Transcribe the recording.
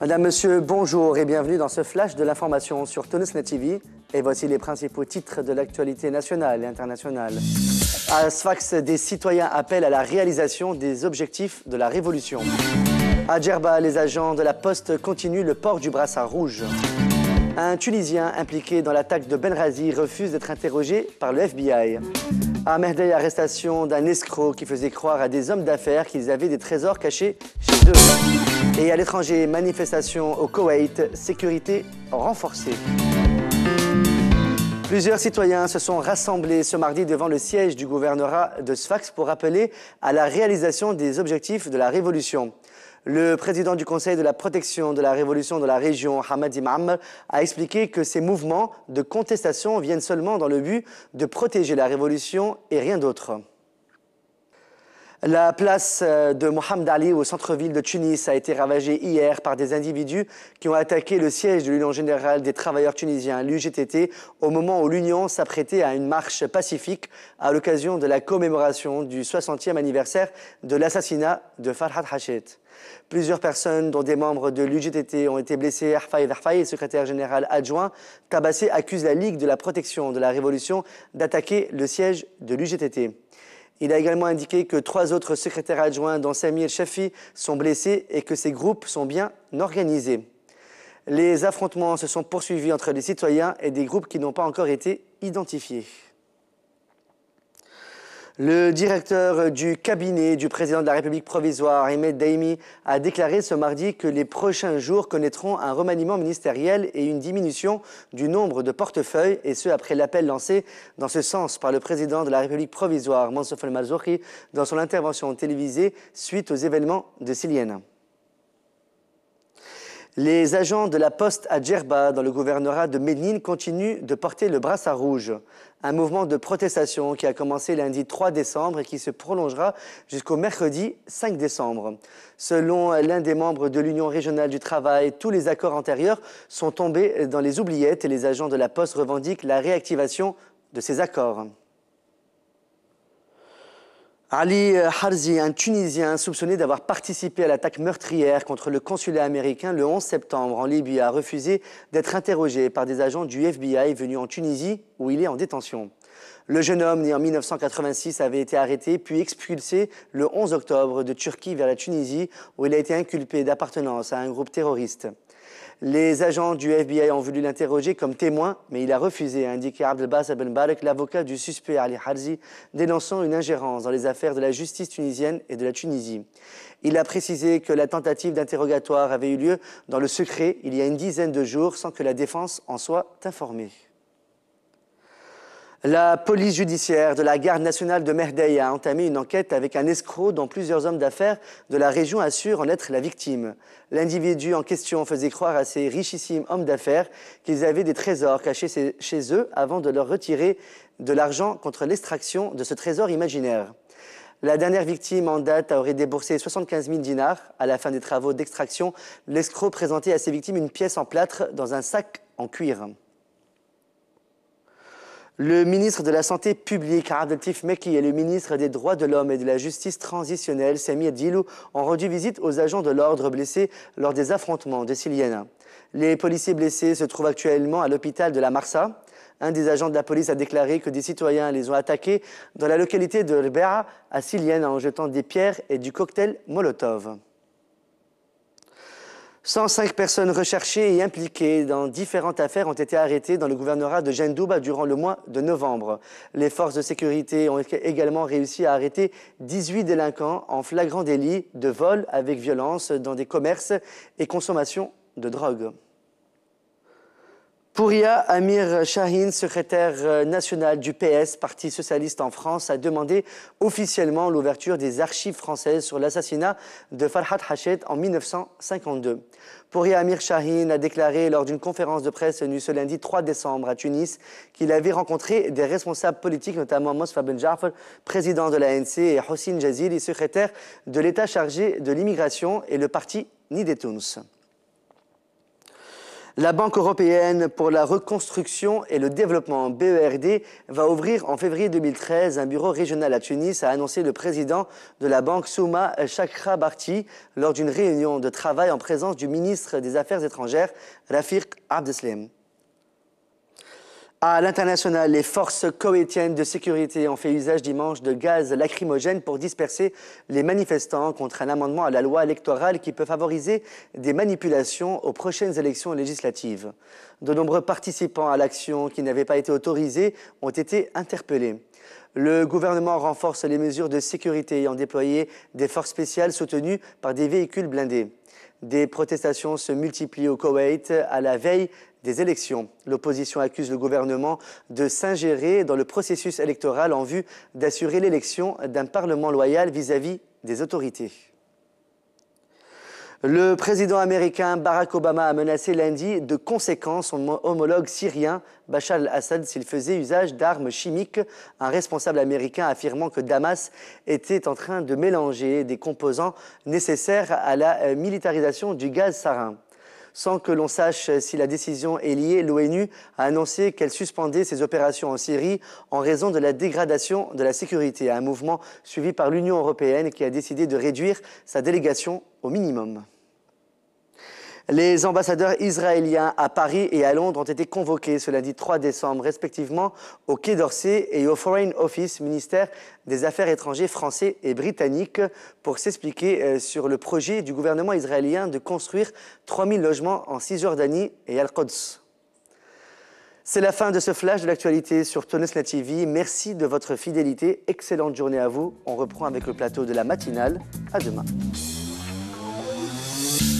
Madame, Monsieur, bonjour et bienvenue dans ce flash de l'information sur TunusNet TV. Et voici les principaux titres de l'actualité nationale et internationale. À Sfax, des citoyens appellent à la réalisation des objectifs de la révolution. À Djerba, les agents de la Poste continuent le port du brassard rouge. Un Tunisien impliqué dans l'attaque de Benghazi refuse d'être interrogé par le FBI. À Mehdi, arrestation d'un escroc qui faisait croire à des hommes d'affaires qu'ils avaient des trésors cachés chez eux. Et à l'étranger, manifestation au Koweït, sécurité renforcée. Plusieurs citoyens se sont rassemblés ce mardi devant le siège du gouvernorat de Sfax pour appeler à la réalisation des objectifs de la révolution. Le président du Conseil de la protection de la révolution de la région, Hamadi Ma'amr, a expliqué que ces mouvements de contestation viennent seulement dans le but de protéger la révolution et rien d'autre. La place de Mohamed Ali au centre-ville de Tunis a été ravagée hier par des individus qui ont attaqué le siège de l'Union générale des travailleurs tunisiens, l'UGTT, au moment où l'Union s'apprêtait à une marche pacifique à l'occasion de la commémoration du 60e anniversaire de l'assassinat de Farhat Hachet. Plusieurs personnes, dont des membres de l'UGTT, ont été blessées. Arfaïd Arfaï, secrétaire général adjoint, tabassé, accuse la Ligue de la protection de la révolution d'attaquer le siège de l'UGTT. Il a également indiqué que 3 autres secrétaires adjoints, dont Samir Chafi, sont blessés et que ces groupes sont bien organisés. Les affrontements se sont poursuivis entre les citoyens et des groupes qui n'ont pas encore été identifiés. Le directeur du cabinet du président de la République provisoire, Ahmed Daimi, a déclaré ce mardi que les prochains jours connaîtront un remaniement ministériel et une diminution du nombre de portefeuilles, et ce après l'appel lancé dans ce sens par le président de la République provisoire, Mansour al-Marzouki, dans son intervention télévisée suite aux événements de Silienne. Les agents de la Poste à Djerba, dans le gouvernorat de Médine, continuent de porter le brassard rouge. Un mouvement de protestation qui a commencé lundi 3 décembre et qui se prolongera jusqu'au mercredi 5 décembre. Selon l'un des membres de l'Union régionale du travail, tous les accords antérieurs sont tombés dans les oubliettes et les agents de la Poste revendiquent la réactivation de ces accords. Ali Harzi, un Tunisien soupçonné d'avoir participé à l'attaque meurtrière contre le consulat américain le 11 septembre en Libye, a refusé d'être interrogé par des agents du FBI venus en Tunisie où il est en détention. Le jeune homme, né en 1986, avait été arrêté puis expulsé le 11 octobre de Turquie vers la Tunisie où il a été inculpé d'appartenance à un groupe terroriste. Les agents du FBI ont voulu l'interroger comme témoin, mais il a refusé, a indiqué Abdelbass Ben Barek, l'avocat du suspect Ali Harzi, dénonçant une ingérence dans les affaires de la justice tunisienne et de la Tunisie. Il a précisé que la tentative d'interrogatoire avait eu lieu dans le secret il y a une dizaine de jours sans que la défense en soit informée. La police judiciaire de la garde nationale de Mehdi a entamé une enquête avec un escroc dont plusieurs hommes d'affaires de la région assurent en être la victime. L'individu en question faisait croire à ces richissimes hommes d'affaires qu'ils avaient des trésors cachés chez eux avant de leur retirer de l'argent contre l'extraction de ce trésor imaginaire. La dernière victime en date aurait déboursé 75 000 dinars. À la fin des travaux d'extraction, l'escroc présentait à ses victimes une pièce en plâtre dans un sac en cuir. Le ministre de la Santé publique, Abdeltif Mekki, et le ministre des Droits de l'Homme et de la Justice transitionnelle, Samir Dilou, ont rendu visite aux agents de l'ordre blessés lors des affrontements de Silienne. Les policiers blessés se trouvent actuellement à l'hôpital de la Marsa. Un des agents de la police a déclaré que des citoyens les ont attaqués dans la localité de Rbea, à Silienne, en jetant des pierres et du cocktail Molotov. 105 personnes recherchées et impliquées dans différentes affaires ont été arrêtées dans le gouvernorat de Jendouba durant le mois de novembre. Les forces de sécurité ont également réussi à arrêter 18 délinquants en flagrant délit de vol avec violence dans des commerces et consommation de drogue. Pouria Amir Shahin, secrétaire national du PS, Parti socialiste en France, a demandé officiellement l'ouverture des archives françaises sur l'assassinat de Farhat Hachet en 1952. Pouria Amir Shahin a déclaré lors d'une conférence de presse tenue ce lundi 3 décembre à Tunis qu'il avait rencontré des responsables politiques, notamment Mosfa Ben Jafar, président de l'ANC, et Hossein Jazili, secrétaire de l'État chargé de l'immigration et le parti Nidetouns. La Banque européenne pour la reconstruction et le développement, BERD, va ouvrir en février 2013 un bureau régional à Tunis, a annoncé le président de la banque Souma Chakrabarty lors d'une réunion de travail en présence du ministre des Affaires étrangères, Rafiq Abdeslam. À l'international, les forces koweïtiennes de sécurité ont fait usage dimanche de gaz lacrymogène pour disperser les manifestants contre un amendement à la loi électorale qui peut favoriser des manipulations aux prochaines élections législatives. De nombreux participants à l'action qui n'avaient pas été autorisés ont été interpellés. Le gouvernement renforce les mesures de sécurité en déployant des forces spéciales soutenues par des véhicules blindés. Des protestations se multiplient au Koweït à la veille des élections. L'opposition accuse le gouvernement de s'ingérer dans le processus électoral en vue d'assurer l'élection d'un parlement loyal vis-à-vis des autorités. Le président américain Barack Obama a menacé lundi de conséquences son homologue syrien Bachar al-Assad s'il faisait usage d'armes chimiques, un responsable américain affirmant que Damas était en train de mélanger des composants nécessaires à la militarisation du gaz sarin. Sans que l'on sache si la décision est liée, l'ONU a annoncé qu'elle suspendait ses opérations en Syrie en raison de la dégradation de la sécurité, un mouvement suivi par l'Union européenne qui a décidé de réduire sa délégation au minimum. Les ambassadeurs israéliens à Paris et à Londres ont été convoqués ce lundi 3 décembre, respectivement au Quai d'Orsay et au Foreign Office, ministère des Affaires étrangères français et britannique, pour s'expliquer sur le projet du gouvernement israélien de construire 3000 logements en Cisjordanie et Al-Quds. C'est la fin de ce flash de l'actualité sur Tonosna TV. Merci de votre fidélité. Excellente journée à vous. On reprend avec le plateau de la matinale. À demain.